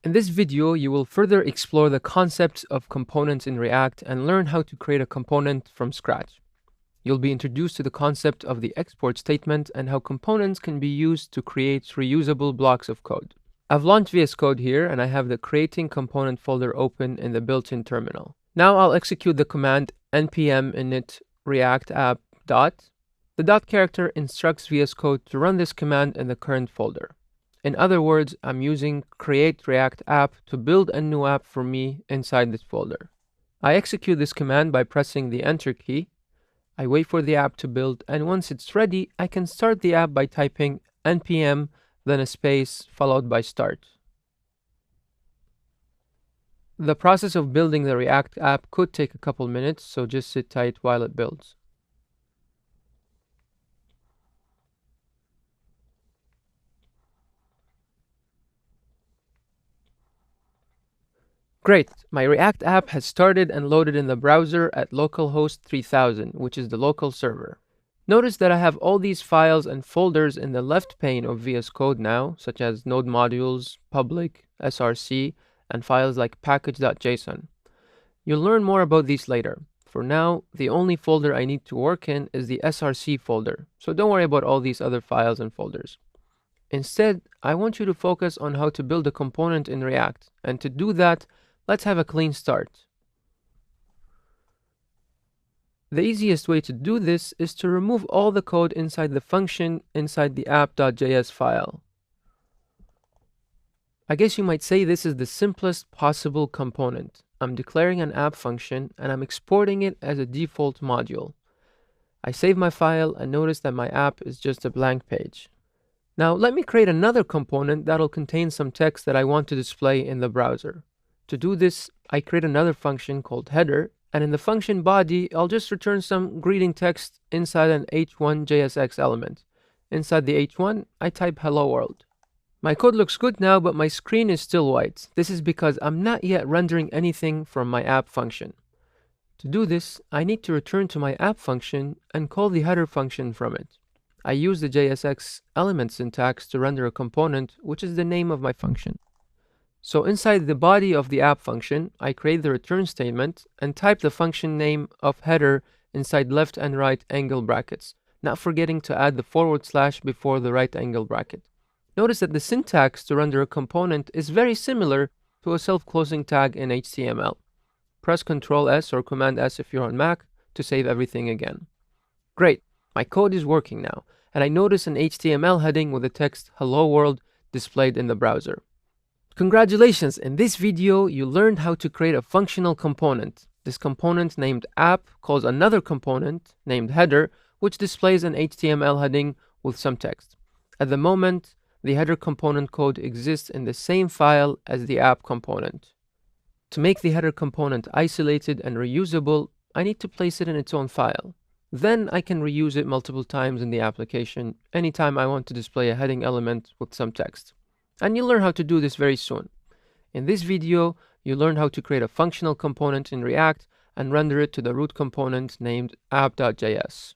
In this video, you will further explore the concepts of components in React and learn how to create a component from scratch. You'll be introduced to the concept of the export statement and how components can be used to create reusable blocks of code. I've launched VS Code here and I have the creating component folder open in the built-in terminal. Now I'll execute the command npm init react app dot. The dot character instructs VS Code to run this command in the current folder. In other words, I'm using create react app to build a new app for me inside this folder. I execute this command by pressing the enter key. I wait for the app to build, and once it's ready, I can start the app by typing npm, then a space, followed by start. The process of building the React app could take a couple minutes, so just sit tight while it builds. Great, my React app has started and loaded in the browser at localhost 3000, which is the local server. Notice that I have all these files and folders in the left pane of VS Code now, such as node modules, public, src, and files like package.json. You'll learn more about these later. For now, the only folder I need to work in is the src folder, so don't worry about all these other files and folders. Instead, I want you to focus on how to build a component in React, and to do that, let's have a clean start. The easiest way to do this is to remove all the code inside the function inside the app.js file. I guess you might say this is the simplest possible component. I'm declaring an app function and I'm exporting it as a default module. I save my file and notice that my app is just a blank page. Now let me create another component that'll contain some text that I want to display in the browser. To do this, I create another function called header, and in the function body, I'll just return some greeting text inside an h1 JSX element. Inside the h1, I type hello world. My code looks good now, but my screen is still white. This is because I'm not yet rendering anything from my app function. To do this, I need to return to my app function and call the header function from it. I use the JSX element syntax to render a component, which is the name of my function. So inside the body of the app function, I create the return statement and type the function name of header inside left and right angle brackets, not forgetting to add the / before the right angle bracket. Notice that the syntax to render a component is very similar to a self-closing tag in HTML. Press Ctrl S or Command S if you're on Mac to save everything again. Great, my code is working now, and I notice an HTML heading with the text Hello World displayed in the browser. Congratulations! In this video, you learned how to create a functional component. This component named app calls another component named header, which displays an HTML heading with some text. At the moment, the header component code exists in the same file as the app component. To make the header component isolated and reusable, I need to place it in its own file. Then I can reuse it multiple times in the application anytime I want to display a heading element with some text. And you'll learn how to do this very soon. In this video, you learned how to create a functional component in React and render it to the root component named app.js.